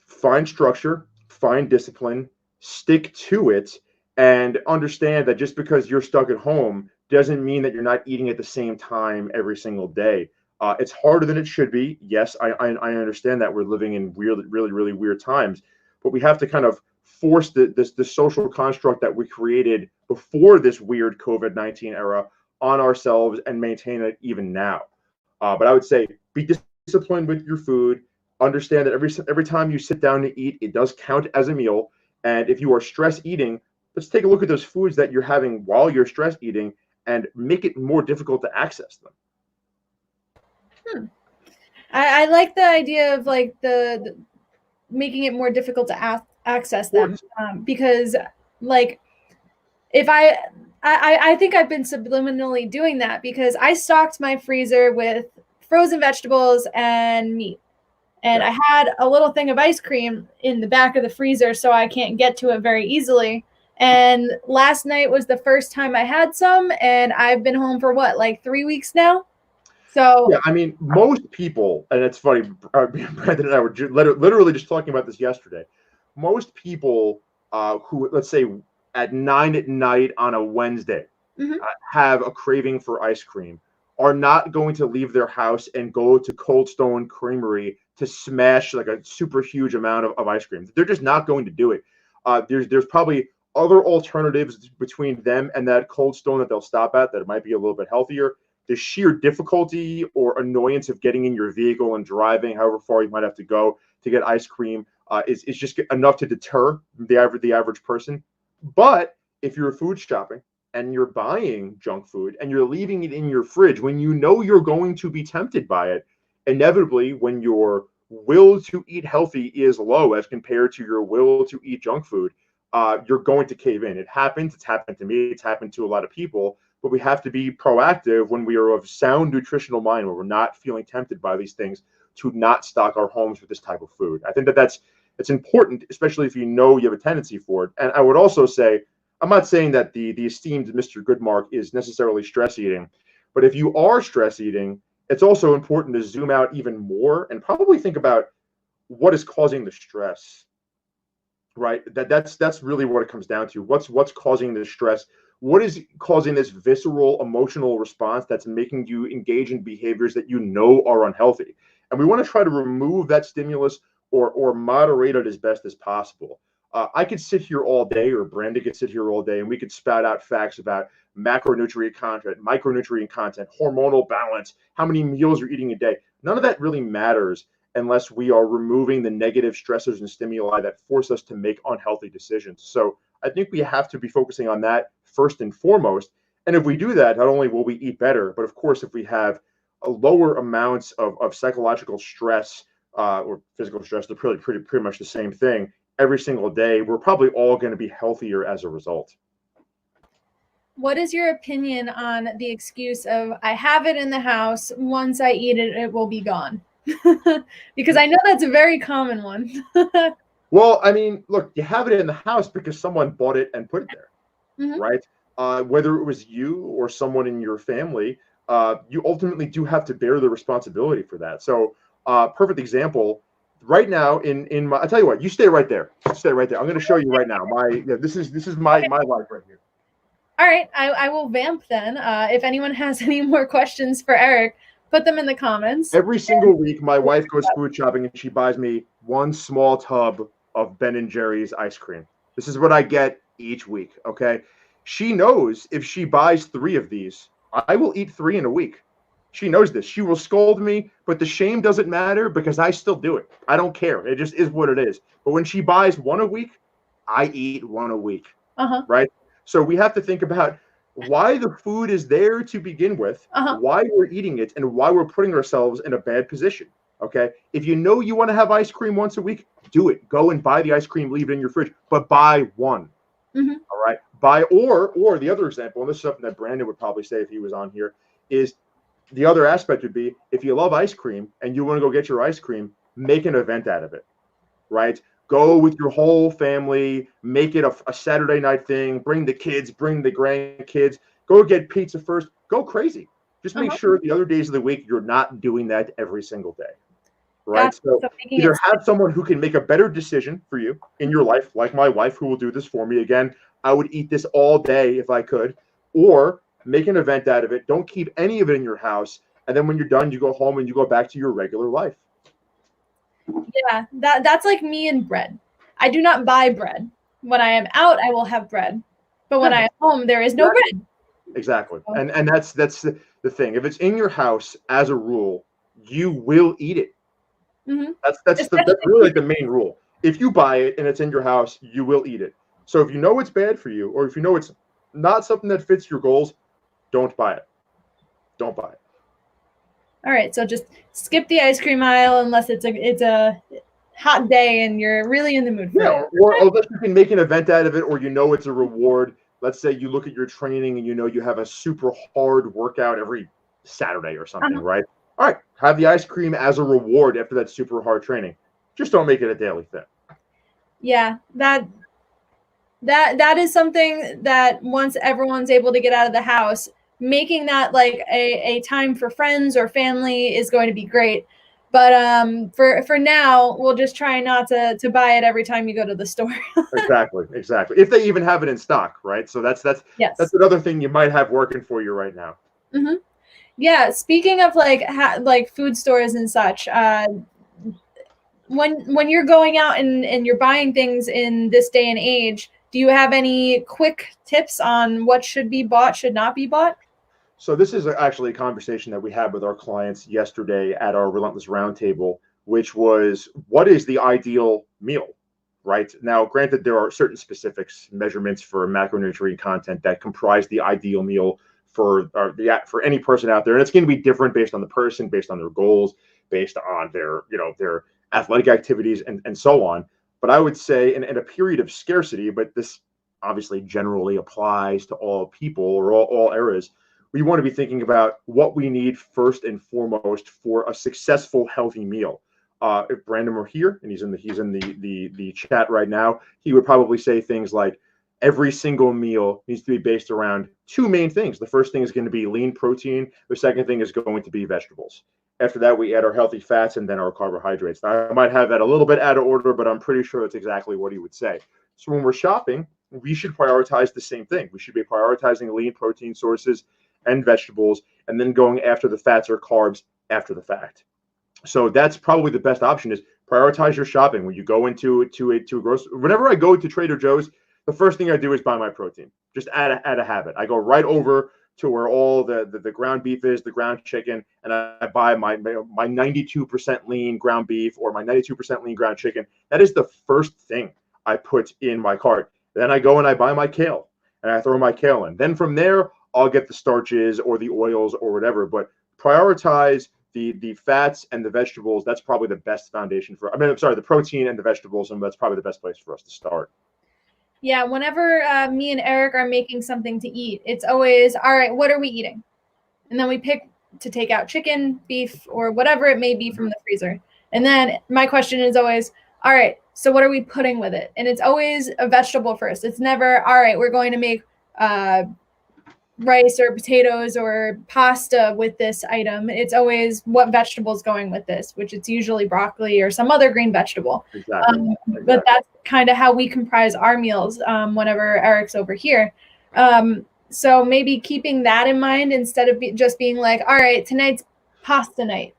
find structure, find discipline, stick to it, and understand that just because you're stuck at home doesn't mean that you're not eating at the same time every single day. It's harder than it should be. Yes, I understand that we're living in really, really, really weird times, but we have to kind of force the social construct that we created before this weird COVID-19 era on ourselves and maintain it even now. But I would say be disciplined with your food. Understand that every time you sit down to eat, it does count as a meal. And if you are stress eating, let's take a look at those foods that you're having while you're stress eating and make it more difficult to access them. I like the idea of like the making it more difficult to access them, because like if I think I've been subliminally doing that, because I stocked my freezer with frozen vegetables and meat. And I had a little thing of ice cream in the back of the freezer, so I can't get to it very easily. And last night was the first time I had some, and I've been home for what, like 3 weeks now? So yeah, I mean, most people, and it's funny, Brandon and I were literally just talking about this yesterday. Most people who, let's say, at 9 at night on a Wednesday have a craving for ice cream are not going to leave their house and go to Cold Stone Creamery to smash like a super huge amount of ice cream. They're just not going to do it. There's probably other alternatives between them and that Cold Stone that they'll stop at that might be a little bit healthier. The sheer difficulty or annoyance of getting in your vehicle and driving however far you might have to go to get ice cream is just enough to deter the average person. But if you're food shopping and you're buying junk food and you're leaving it in your fridge when you know you're going to be tempted by it, inevitably when your will to eat healthy is low as compared to your will to eat junk food, you're going to cave in. It happens. It's happened to me. It's happened to a lot of people. But we have to be proactive when we are of sound nutritional mind, where we're not feeling tempted by these things, to not stock our homes with this type of food. I think that's important, especially if you know you have a tendency for it. And I would also say, I'm not saying that the esteemed Mr. Goodmark is necessarily stress eating, but if you are stress eating, it's also important to zoom out even more and probably think about what is causing the stress. Right? That's really what it comes down to. What's causing the stress? What is causing this visceral emotional response that's making you engage in behaviors that you know are unhealthy? And we want to try to remove that stimulus or moderate it as best as possible. I could sit here all day, or Brandon could sit here all day, and we could spout out facts about macronutrient content, micronutrient content, hormonal balance, how many meals you're eating a day. None of that really matters unless we are removing the negative stressors and stimuli that force us to make unhealthy decisions. So I think we have to be focusing on that first and foremost. And if we do that, not only will we eat better, but of course, if we have a lower amounts of psychological stress or physical stress, they're pretty much the same thing every single day, we're probably all going to be healthier as a result. what is your opinion on the excuse of, I have it in the house, once I eat it, it will be gone? Because I know that's a very common one. Well, I mean, look, you have it in the house because someone bought it and put it there, right? Whether it was you or someone in your family, you ultimately do have to bear the responsibility for that. So, perfect example. Right now, in my, I tell you what, you stay right there. Stay right there. I'm going to show you right now. This is my life right here. All right, I will vamp then. If anyone has any more questions for Eric, put them in the comments. Every single week, my wife goes food shopping and she buys me one small tub of Ben & Jerry's ice cream. This is what I get each week, okay? She knows if she buys 3 of these, I will eat 3 in a week. She knows this. She will scold me, but the shame doesn't matter because I still do it. I don't care. It just is what it is. But when she buys 1 a week, I eat 1 a week, right? So we have to think about why the food is there to begin with, why we're eating it, and why we're putting ourselves in a bad position. Okay. If you know you want to have ice cream once a week, do it. Go and buy the ice cream, leave it in your fridge, but buy 1. All right. Buy or the other example, and this is something that Brandon would probably say if he was on here, is the other aspect would be if you love ice cream and you want to go get your ice cream, make an event out of it. Right. Go with your whole family, make it a Saturday night thing, bring the kids, bring the grandkids, go get pizza first, go crazy. Just make sure the other days of the week you're not doing that every single day, right? Gotcha. So So making either it have someone who can make a better decision for you in your life, like my wife, who will do this for me. Again, I would eat this all day if I could, or make an event out of it. Don't keep any of it in your house. And then when you're done, you go home and you go back to your regular life. Yeah, that's like me and bread. I do not buy bread. When I am out, I will have bread. But when I am home, there is no bread. Exactly. So, And that's the thing. If it's in your house as a rule, you will eat it. That's really like the main rule. If you buy it and it's in your house, you will eat it. So if you know it's bad for you, or if you know it's not something that fits your goals, don't buy it. Don't buy it. all right, so just skip the ice cream aisle unless it's a hot day and you're really in the mood for it. Or unless you can make an event out of it, or you know it's a reward. Let's say you look at your training and you know you have a super hard workout every Saturday or something, right? All right, have the ice cream as a reward after that super hard training. Just don't make it a daily thing. Yeah, that is something that once everyone's able to get out of the house, making that like a time for friends or family is going to be great. But for now, we'll just try not to buy it every time you go to the store. Exactly. If they even have it in stock, right? So that's Yes. another thing you might have working for you right now. Mm-hmm. Yeah. Speaking of like food stores and such, when you're going out and you're buying things in this day and age, do you have any quick tips on what should be bought, should not be bought? So this is actually a conversation that we had with our clients yesterday at our Relentless Roundtable, which was, what is the ideal meal, right? Now, granted, there are certain specifics, measurements for macronutrient content that comprise the ideal meal for any person out there, and it's going to be different based on the person, based on their goals, based on their athletic activities, and so on. But I would say, in a period of scarcity, but this obviously generally applies to all people or all eras, we want to be thinking about what we need first and foremost for a successful, healthy meal. If Brandon were here and he's in the chat right now, he would probably say things like, every single meal needs to be based around two main things. The first thing is going to be lean protein. The second thing is going to be vegetables. After that, we add our healthy fats and then our carbohydrates. Now, I might have that a little bit out of order, but I'm pretty sure that's exactly what he would say. So when we're shopping, we should prioritize the same thing. We should be prioritizing lean protein sources and vegetables, and then going after the fats or carbs after the fact. So that's probably the best option, is prioritize your shopping. When you go into a grocery, whenever I go to Trader Joe's, the first thing I do is buy my protein, just out of habit. I go right over to where all the ground beef is, the ground chicken, and I buy my 92% lean ground beef or my 92% lean ground chicken. That is the first thing I put in my cart. Then I go and I buy my kale and I throw my kale in. Then from there, I'll get the starches or the oils or whatever, but prioritize the fats and the vegetables. That's probably the best foundation the protein and the vegetables, and that's probably the best place for us to start. Yeah, whenever me and Eric are making something to eat, it's always, all right, what are we eating? And then we pick to take out chicken, beef, or whatever it may be from the freezer. And then my question is always, all right, so what are we putting with it? And it's always a vegetable first. It's never, all right, we're going to make rice or potatoes or pasta with this item. It's always what vegetables going with this, which it's usually broccoli or some other green vegetable. Exactly. But that's kind of how we comprise our meals whenever Eric's over here. So maybe keeping that in mind instead of just being like, all right, tonight's pasta night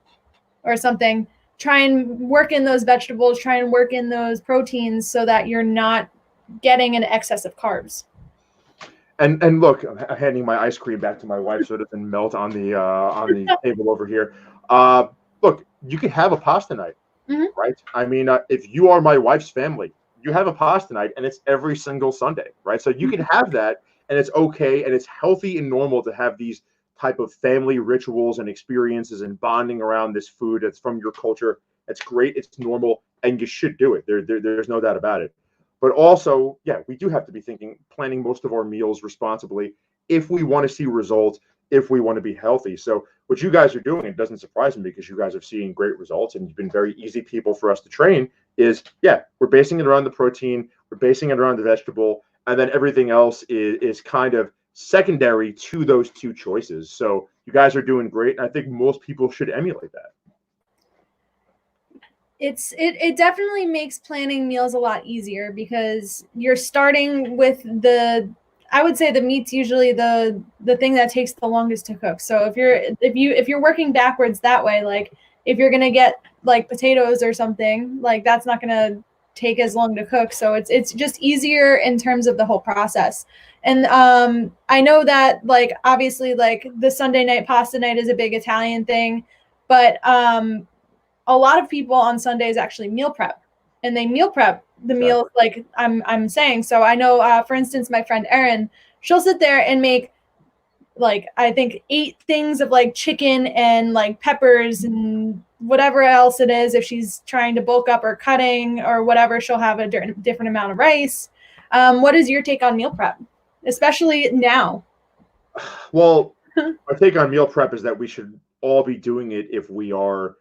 or something. Try and work in those vegetables, try and work in those proteins so that you're not getting an excess of carbs. And look, I'm handing my ice cream back to my wife so it doesn't melt on the table over here. Look, you can have a pasta night, right? I mean, if you are my wife's family, you have a pasta night, and it's every single Sunday, right? So you can have that, and it's okay, and it's healthy and normal to have these type of family rituals and experiences and bonding around this food that's from your culture. It's great, it's normal, and you should do it. There's no doubt about it. But also, yeah, we do have to be planning most of our meals responsibly if we want to see results, if we want to be healthy. So what you guys are doing, it doesn't surprise me because you guys are seeing great results and you've been very easy people for us to train, is, yeah, we're basing it around the protein, we're basing it around the vegetable, and then everything else is kind of secondary to those two choices. So you guys are doing great, and I think most people should emulate that. It definitely makes planning meals a lot easier because you're starting with I would say the meat's usually the thing that takes the longest to cook. So if you're working backwards that way, like if you're gonna get like potatoes or something, like that's not gonna take as long to cook. So it's just easier in terms of the whole process. And I know that like obviously like the Sunday night pasta night is a big Italian thing, but a lot of people on Sundays actually meal prep, and they meal prep the meals like I'm saying. So I know, for instance, my friend Erin, she'll sit there and make like I think 8 things of like chicken and like peppers and whatever else it is. If she's trying to bulk up or cutting or whatever, she'll have a different amount of rice. What is your take on meal prep, especially now? Well, my take on meal prep is that we should all be doing it if we are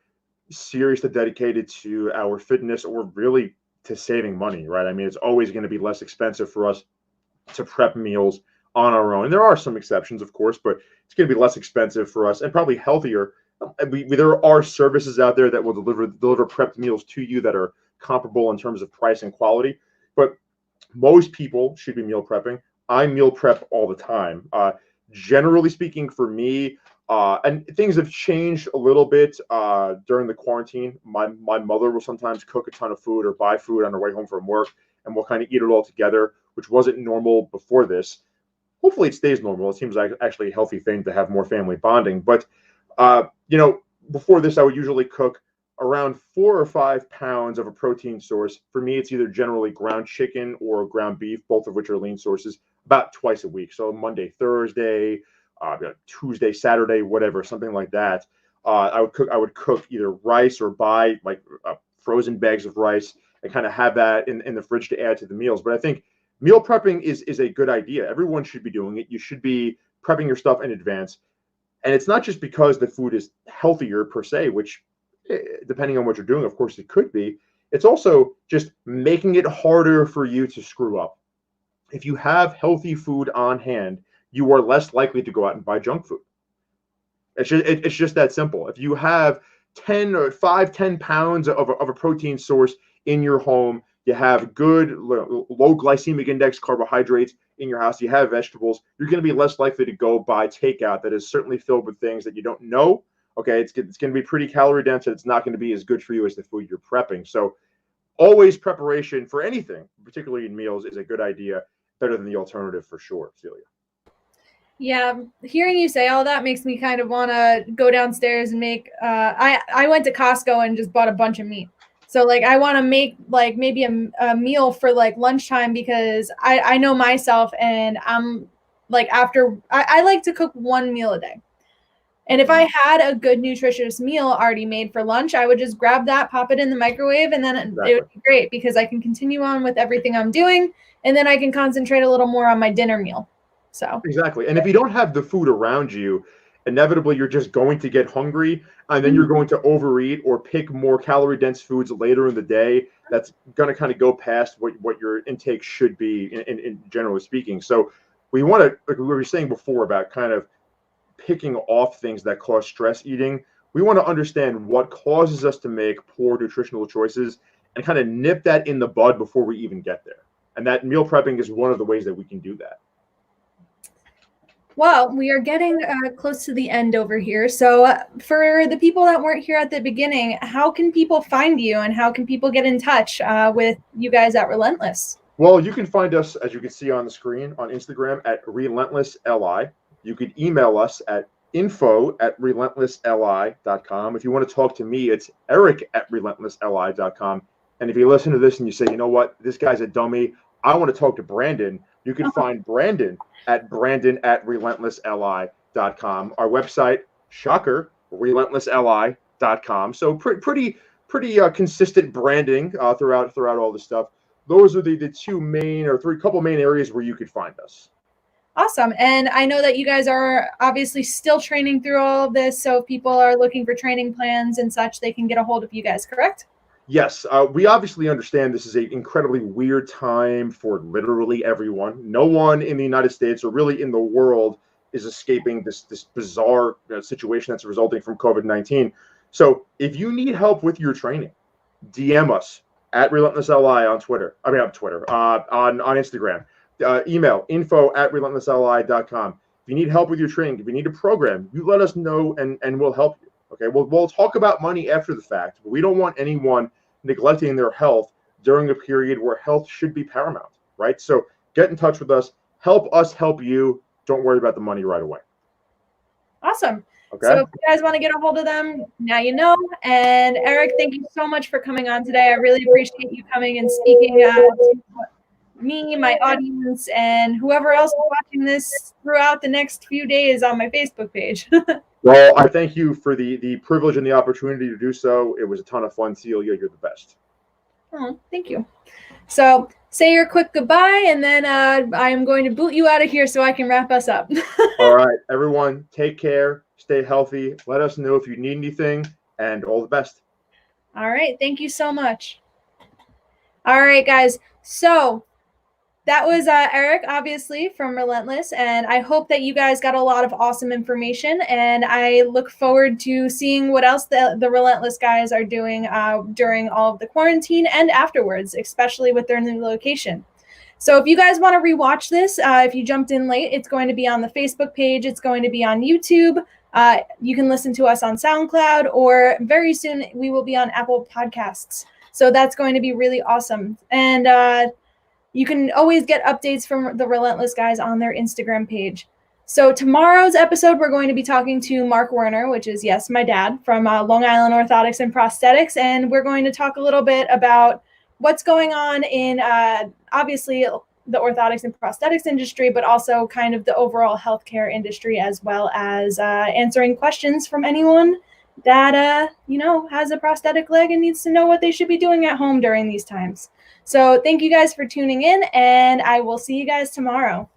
seriously dedicated to our fitness or really to saving money, right? I mean, it's always going to be less expensive for us to prep meals on our own. And there are some exceptions, of course, but it's going to be less expensive for us and probably healthier. There are services out there that will deliver prepped meals to you that are comparable in terms of price and quality. But most people should be meal prepping. I meal prep all the time. Generally speaking, for me, and things have changed a little bit during the quarantine. My mother will sometimes cook a ton of food or buy food on her way home from work, and we'll kind of eat it all together, which wasn't normal before this. Hopefully it stays normal. It seems like actually a healthy thing to have more family bonding. But, before this, I would usually cook around 4 or 5 pounds of a protein source. For me, it's either generally ground chicken or ground beef, both of which are lean sources, about twice a week. So Monday, Thursday, Tuesday, Saturday, whatever, something like that. I would cook either rice or buy like frozen bags of rice and kind of have that in the fridge to add to the meals. But I think meal prepping is a good idea. Everyone should be doing it. You should be prepping your stuff in advance. And it's not just because the food is healthier per se, which depending on what you're doing, of course, it could be. It's also just making it harder for you to screw up. If you have healthy food on hand, you are less likely to go out and buy junk food. It's just that simple. If you have 10 pounds of a protein source in your home, you have good low glycemic index carbohydrates in your house, you have vegetables, you're going to be less likely to go buy takeout that is certainly filled with things that you don't know. Okay, it's going to be pretty calorie dense, and it's not going to be as good for you as the food you're prepping. So always preparation for anything, particularly in meals, is a good idea, better than the alternative for sure, Celia. Yeah, hearing you say all that makes me kind of want to go downstairs and make. I went to Costco and just bought a bunch of meat. So like I want to make like maybe a meal for like lunchtime because I know myself and I'm like I like to cook one meal a day. And if I had a good nutritious meal already made for lunch, I would just grab that, pop it in the microwave, and then it would be great because I can continue on with everything I'm doing, and then I can concentrate a little more on my dinner meal. So exactly. And if you don't have the food around you, inevitably you're just going to get hungry, and then you're going to overeat or pick more calorie dense foods later in the day. That's going to kind of go past what your intake should be in generally speaking. So we want to, like we were saying before about kind of picking off things that cause stress eating. We want to understand what causes us to make poor nutritional choices and kind of nip that in the bud before we even get there. And that meal prepping is one of the ways that we can do that. Well, we are getting close to the end over here. So for the people that weren't here at the beginning, how can people find you and how can people get in touch with you guys at Relentless? Well, you can find us, as you can see on the screen, on Instagram at RelentlessLI. You could email us at info@relentlessli.com. If you want to talk to me, it's eric@relentlessli.com. And if you listen to this and you say, you know what, this guy's a dummy, I want to talk to Brandon, you can find Brandon at relentlessli.com. Our website, shocker, relentlessli.com. So pretty consistent branding throughout all this stuff. Those are the two main or couple main areas where you could find us. Awesome. And I know that you guys are obviously still training through all of this. So if people are looking for training plans and such, they can get a hold of you guys, correct? Yes. We obviously understand this is an incredibly weird time for literally everyone. No one in the United States or really in the world is escaping this bizarre situation that's resulting from COVID-19. So if you need help with your training, DM us at Relentless LI on Twitter. On Instagram. Email info@relentlessli.com. If you need help with your training, if you need a program, you let us know and we'll help you. Okay, we'll talk about money after the fact, but we don't want anyone neglecting their health during a period where health should be paramount, right? So get in touch with us. Help us help you. Don't worry about the money right away. Awesome. Okay. So if you guys want to get a hold of them, now you know. And Eric, thank you so much for coming on today. I really appreciate you coming and speaking to me, my audience, and whoever else is watching this throughout the next few days on my Facebook page. Well, I thank you for the privilege and the opportunity to do so. It was a ton of fun, Celia. You're the best. Oh, thank you. So say your quick goodbye, and then I am going to boot you out of here so I can wrap us up. All right, everyone, take care, stay healthy. Let us know if you need anything, and all the best. All right, thank you so much. All right, guys. So that was Eric, obviously, from Relentless, and I hope that you guys got a lot of awesome information, and I look forward to seeing what else the Relentless guys are doing during all of the quarantine and afterwards, especially with their new location. So if you guys want to rewatch this, if you jumped in late, it's going to be on the Facebook page. It's going to be on YouTube. You can listen to us on SoundCloud, or very soon we will be on Apple Podcasts. So that's going to be really awesome. And you can always get updates from the Relentless guys on their Instagram page. So tomorrow's episode, we're going to be talking to Mark Werner, which is, yes, my dad, from Long Island Orthotics and Prosthetics. And we're going to talk a little bit about what's going on in, obviously, the orthotics and prosthetics industry, but also kind of the overall healthcare industry, as well as answering questions from anyone that, has a prosthetic leg and needs to know what they should be doing at home during these times. So thank you guys for tuning in, and I will see you guys tomorrow.